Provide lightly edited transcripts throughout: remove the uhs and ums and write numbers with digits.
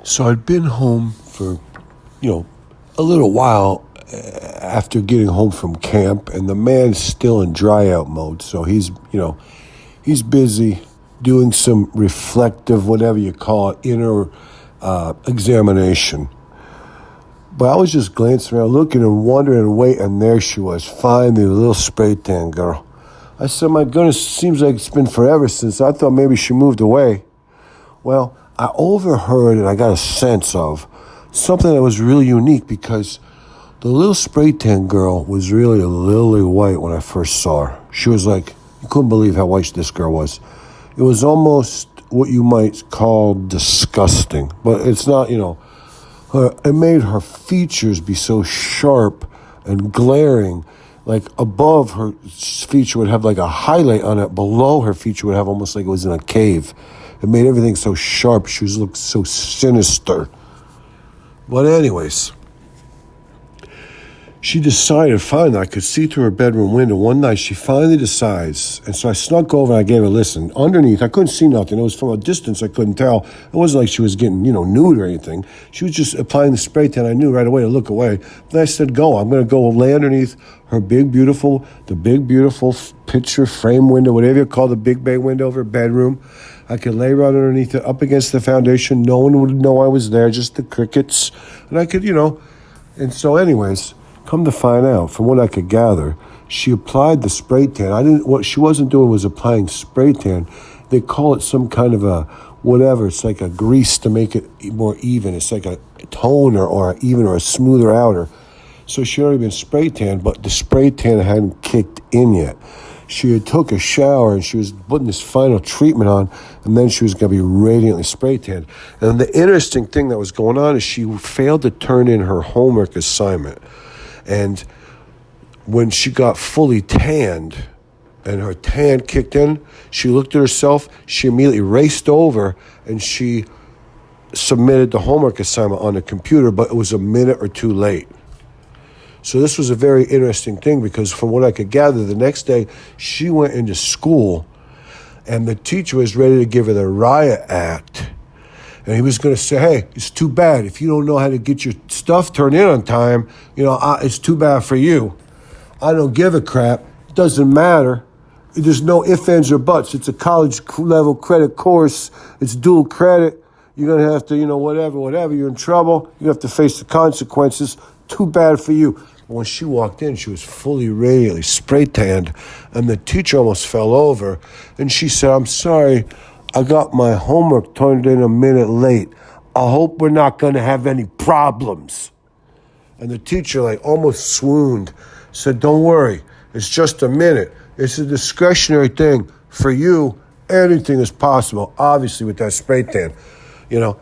So I'd been home for, a little while after getting home from camp, and the man's still in dry out mode. So he's busy doing some reflective, whatever you call it, inner examination. But I was just glancing around, looking and wondering and waiting, and there she was, finally, the little spray tan girl. I said, my goodness, seems like it's been forever since I thought maybe she moved away. Well, I overheard and I got a sense of something that was really unique because the little spray tan girl was really lily white when I first saw her. She was like, you couldn't believe how white this girl was. It was almost what you might call disgusting, but it's not, it made her features be so sharp and glaring. Like above her feature would have like a highlight on it. Below her feature would have almost like it was in a cave. It made everything so sharp. She looked so sinister. But anyways, she decided finally, I could see through her bedroom window. One night she finally decides, and so I snuck over and I gave her a listen. Underneath, I couldn't see nothing. It was from a distance, I couldn't tell. It wasn't like she was getting, nude or anything. She was just applying the spray tan. I knew right away to look away. Then I said, go. I'm going to go lay underneath her big, beautiful picture frame window, whatever you call the big bay window of her bedroom. I could lay right underneath it, up against the foundation. No one would know I was there, just the crickets. And I could, and so anyways, come to find out, from what I could gather, she applied the spray tan. What she wasn't doing was applying spray tan. They call it some kind of a whatever. It's like a grease to make it more even. It's like a toner or a smoother outer. So she had already been spray tan, but the spray tan hadn't kicked in yet. She had took a shower and she was putting this final treatment on, and then she was going to be radiantly spray tan. And the interesting thing that was going on is she failed to turn in her homework assignment. And when she got fully tanned and her tan kicked in, she looked at herself, she immediately raced over and she submitted the homework assignment on the computer, but it was a minute or two late. So this was a very interesting thing because from what I could gather, the next day she went into school and the teacher was ready to give her the riot act. And he was going to say, hey, it's too bad. If you don't know how to get your stuff turned in on time, it's too bad for you. I don't give a crap. It doesn't matter. There's no ifs, ands, or buts. It's a college-level credit course. It's dual credit. You're going to have to, whatever. You're in trouble. You have to face the consequences. Too bad for you. When she walked in, she was fully radiantly spray tanned, and the teacher almost fell over. And she said, I'm sorry. I got my homework turned in a minute late. I hope we're not going to have any problems. And the teacher, almost swooned, said, don't worry. It's just a minute. It's a discretionary thing. For you, anything is possible, obviously, with that spray tan.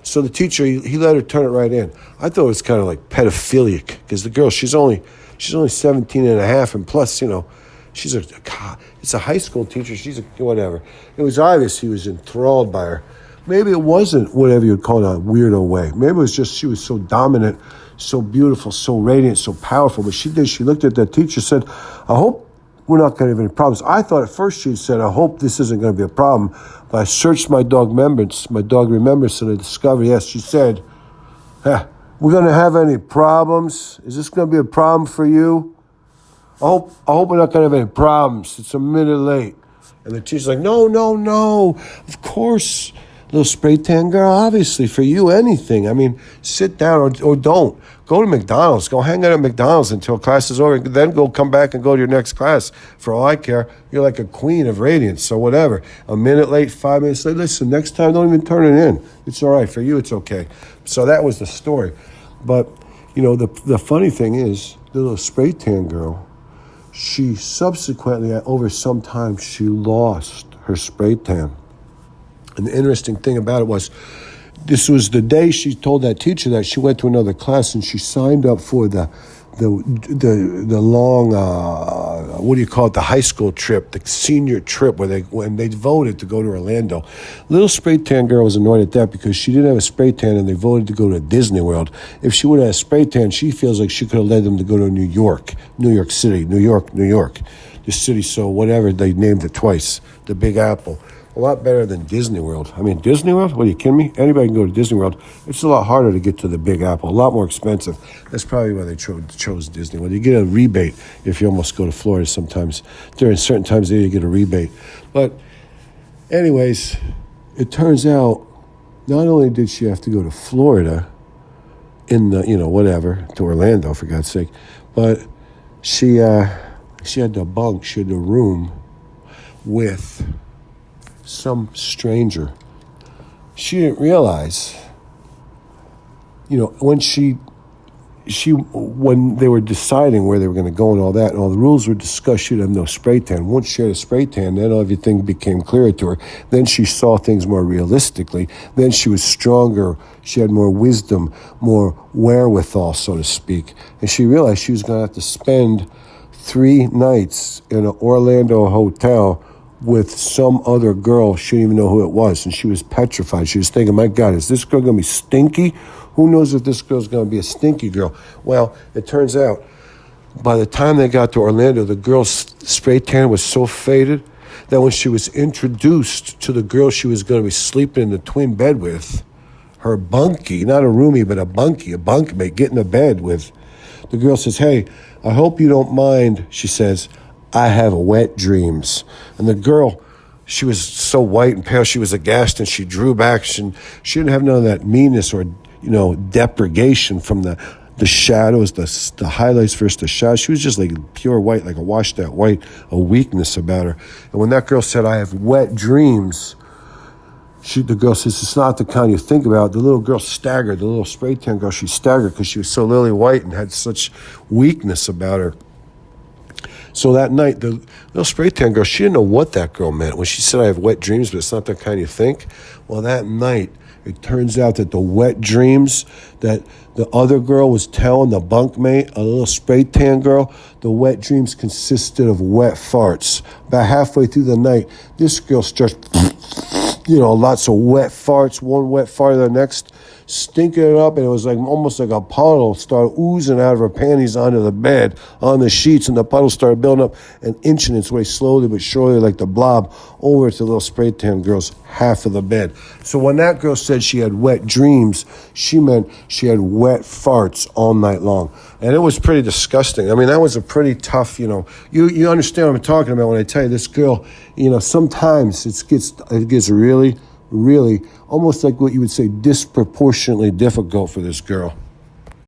So the teacher, he let her turn it right in. I thought it was kind of like pedophilic because the girl, she's only 17 and a half, and plus, it's a high school teacher. She's whatever. It was obvious he was enthralled by her. Maybe it wasn't whatever you'd call it a weirdo way. Maybe it was just she was so dominant, so beautiful, so radiant, so powerful. But she looked at that teacher, said, I hope we're not going to have any problems. I thought at first she said, I hope this isn't going to be a problem. But I searched my dog remembrance, and I discovered, yes, she said, we're going to have any problems? Is this going to be a problem for you? I hope we're not going to have any problems. It's a minute late. And the teacher's like, no. Of course, little spray tan girl, obviously, for you, anything. I mean, sit down or don't. Go to McDonald's. Go hang out at McDonald's until class is over. Then come back and go to your next class. For all I care, you're like a queen of radiance, so whatever. A minute late, 5 minutes late. Listen, next time, don't even turn it in. It's all right. For you, it's okay. So that was the story. But, the funny thing is, the little spray tan girl, she subsequently, over some time, she lost her spray tan. And the interesting thing about it was, this was the day she told that teacher that she went to another class and she signed up for the long, the high school trip, the senior trip when they voted to go to Orlando. Little spray tan girl was annoyed at that because she didn't have a spray tan and they voted to go to Disney World. If she would have had a spray tan, she feels like she could have led them to go to New York City, New York, the city, so whatever, they named it twice, the Big Apple. a lot better than Disney World. I mean, Disney World? What, are you kidding me? Anybody can go to Disney World. It's a lot harder to get to the Big Apple, a lot more expensive. That's probably why they chose Disney World. You get a rebate if you almost go to Florida sometimes. During certain times of the year, you get a rebate. But anyways, it turns out not only did she have to go to Florida in the, to Orlando, for God's sake, but she had the bunk, she had the room with some stranger. She didn't realize, when they were deciding where they were going to go and all that, and all the rules were discussed, she'd have no spray tan. Once she had a spray tan, then everything became clearer to her. Then she saw things more realistically. Then she was stronger. She had more wisdom, more wherewithal, so to speak. And she realized she was going to have to spend 3 nights in an Orlando hotel with some other girl. She didn't even know who it was, and she was petrified. She was thinking, my God, is this girl going to be stinky? Who knows if this girl's going to be a stinky girl? Well, it turns out, by the time they got to Orlando, the girl's spray tan was so faded that when she was introduced to the girl she was going to be sleeping in the twin bed with, her bunkie, not a roomie, but a bunkmate, getting to bed with, the girl says, hey, I hope you don't mind, she says, I have wet dreams. And the girl, she was so white and pale, she was aghast, and she drew back. She didn't have none of that meanness or, depredation from the shadows, the highlights versus the shadows. She was just like pure white, like a washed out white, a weakness about her. And when that girl said, I have wet dreams, the girl says, it's not the kind you think about. The little girl staggered, the little spray tan girl, she staggered because she was so lily white and had such weakness about her. So that night, the little spray tan girl, she didn't know what that girl meant. When she said, I have wet dreams, but it's not the kind you think. Well, that night, it turns out that the wet dreams that the other girl was telling the bunkmate, a little spray tan girl, the wet dreams consisted of wet farts. About halfway through the night, this girl starts, lots of wet farts, one wet fart to the next, stinking it up, and it was like almost like a puddle started oozing out of her panties onto the bed, on the sheets, and the puddle started building up and inching its way slowly but surely like the blob over to the little spray tan girl's half of the bed. So when that girl said she had wet dreams, she meant she had wet farts all night long. And it was pretty disgusting. I mean, that was a pretty tough, you understand what I'm talking about when I tell you this girl, sometimes it gets really, really almost like what you would say disproportionately difficult for this girl.